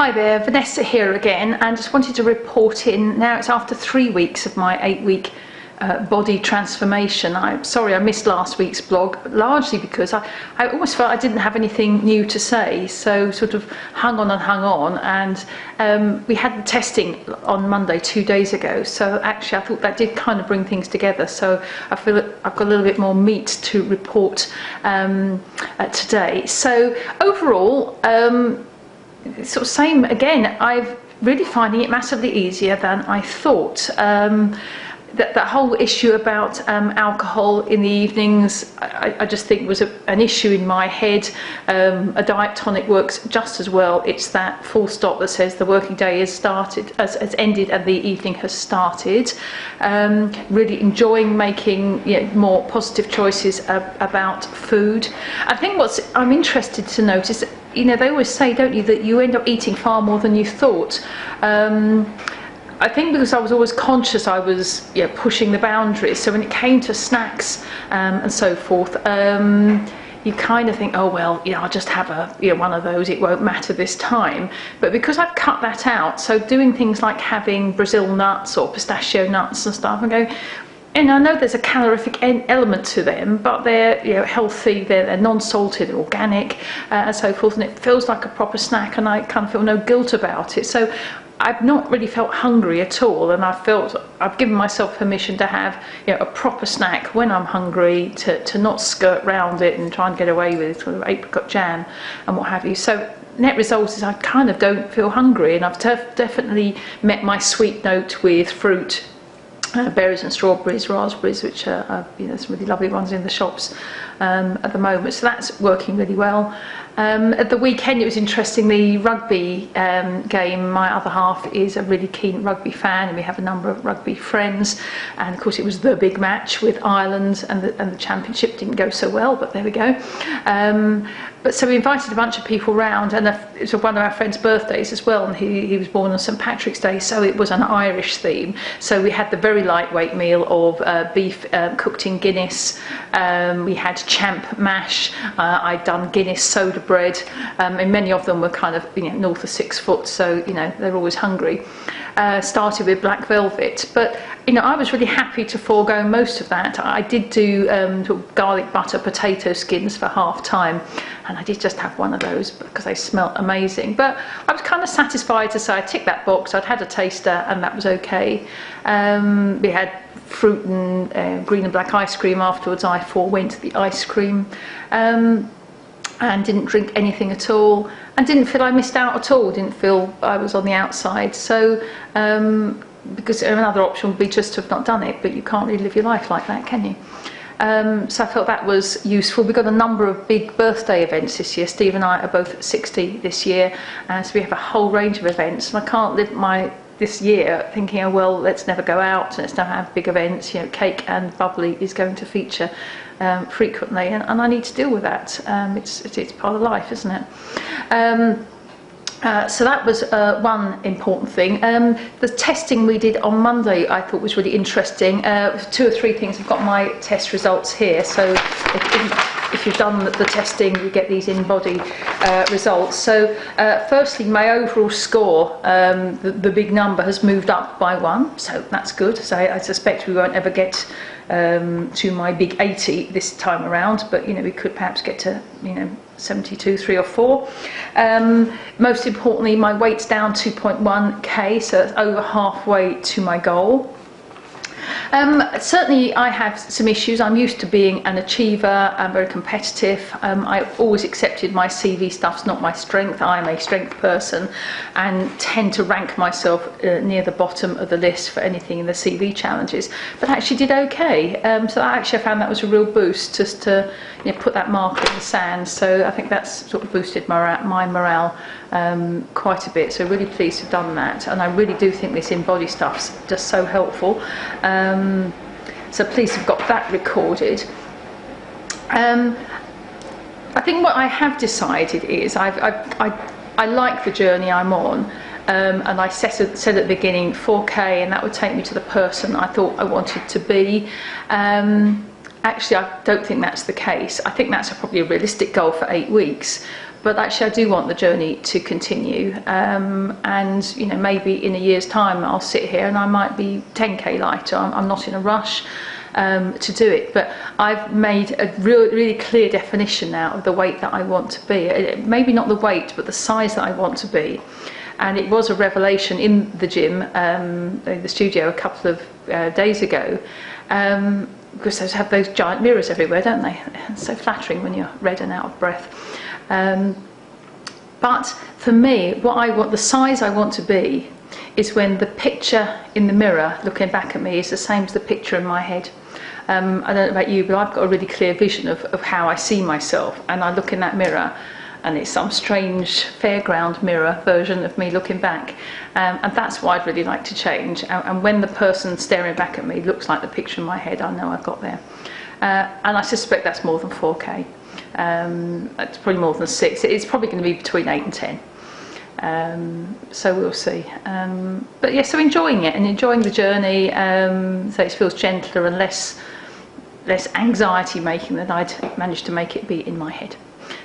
Hi there, Vanessa here again, and just wanted to report in. Now it's after 3 weeks of my 8-week body transformation. I'm sorry I missed last week's blog, largely because I almost felt I didn't have anything new to say, so sort of hung on, and we had the testing on Monday 2 days ago, so actually I thought that did kind of bring things together, so I feel that I've got a little bit more meat to report today. So overall, sort of same again, I'm really finding it massively easier than I thought. That whole issue about alcohol in the evenings, I just think was an issue in my head. A diet tonic works just as well. It's that full stop that says the working day has ended and the evening has started. Really enjoying making more positive choices about food. I think I'm interested to notice, they always say, don't you, that you end up eating far more than you thought. I think because I was always conscious I was pushing the boundaries, so when it came to snacks and so forth, you kind of think, oh well, I'll just have one of those, it won't matter this time. But because I've cut that out, so doing things like having Brazil nuts or pistachio nuts and stuff, and going, and I know there's a calorific element to them, but they're healthy, they're non-salted, organic, and so forth, and it feels like a proper snack, and I kind of feel no guilt about it. So I've not really felt hungry at all, and I've given myself permission to have a proper snack when I'm hungry, to not skirt round it and try and get away with sort of apricot jam and what have you. So net result is I kind of don't feel hungry, and I've definitely met my sweet note with fruit. Berries and strawberries, raspberries, which are some really lovely ones in the shops at the moment, so that's working really well. At the weekend it was interesting, the rugby game. My other half is a really keen rugby fan, and we have a number of rugby friends, and of course it was the big match with Ireland, and the championship didn't go so well, but there we go. But so we invited a bunch of people round, and it was one of our friends' birthdays as well, and he was born on St Patrick's Day, so it was an Irish theme. So we had the very lightweight meal of beef cooked in Guinness. We had champ mash. I'd done Guinness soda bread, and many of them were kind of north of 6 foot, so they're always hungry. Started with black velvet, but I was really happy to forego most of that. I did do sort of garlic butter potato skins for half time, and I did just have one of those because they smelt amazing. But I was kind of satisfied to say I ticked that box. I'd had a taster, and that was okay. We had fruit and green and black ice cream afterwards. I forewent the ice cream. And didn't drink anything at all, and didn't feel I missed out at all, didn't feel I was on the outside. So because another option would be just to have not done it, but you can't really live your life like that, can you? So I felt that was useful. We've got a number of big birthday events this year. Steve and I are both 60 this year, so we have a whole range of events, and I can't live this year thinking, oh well, let's never go out, let's never have big events. Cake and bubbly is going to feature frequently, and I need to deal with that. It's part of life, isn't it? So that was one important thing. The testing we did on Monday I thought was really interesting. 2 or 3 things. I've got my test results here, so if you've done the testing you get these in-body results. So firstly, my overall score, the big number has moved up by 1, so that's good. So I suspect we won't ever get to my big 80 this time around, but we could perhaps get to 72, 3 or 4. Most importantly, my weight's down 2.1 kg, so it's over halfway to my goal. Certainly I have some issues. I'm used to being an achiever. I'm very competitive. I've always accepted my CV stuff's not my strength. I'm a strength person and tend to rank myself near the bottom of the list for anything in the CV challenges, but I actually did okay. So I found that was a real boost, just to put that marker in the sand. So I think that's sort of boosted my morale quite a bit, so really pleased to have done that, and I really do think this in-body stuff's just so helpful. So pleased to have got that recorded. I think what I have decided is I like the journey I'm on, and I said at the beginning 4K, and that would take me to the person I thought I wanted to be. Actually, I don't think that's the case. I think that's probably a realistic goal for 8 weeks. but actually I do want the journey to continue, and you know, maybe in a year's time I'll sit here and I might be 10k lighter. I'm not in a rush to do it, but I've made a really clear definition now of the weight that I want to be. Maybe not the weight, but the size that I want to be. And it was a revelation in the gym, the studio, a couple of days ago, because they have those giant mirrors everywhere, don't they? It's so flattering when you're red and out of breath. But for me, what I want, the size I want to be, is when the picture in the mirror looking back at me is the same as the picture in my head. I don't know about you, but I've got a really clear vision of how I see myself, and I look in that mirror and it's some strange fairground mirror version of me looking back, and that's what I'd really like to change. And when the person staring back at me looks like the picture in my head, I know I've got there. And I suspect that's more than 4k. It's probably more than 6. It's probably going to be between 8 and 10. So we'll see. But yeah, so enjoying it and enjoying the journey. So it feels gentler and less anxiety making than I'd managed to make it be in my head.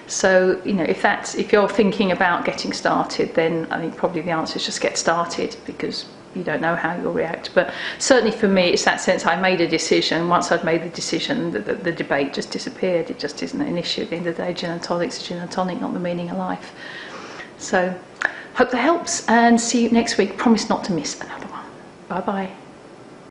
So, you know, if you're thinking about getting started, then I think probably the answer is just get started, because you don't know how you'll react. But certainly for me, it's that sense I made a decision. Once I'd made the decision, the debate just disappeared. It just isn't an issue at the end of the day. Gin and tonic's gin and tonic, not the meaning of life. So hope that helps, and see you next week. Promise not to miss another one. Bye bye.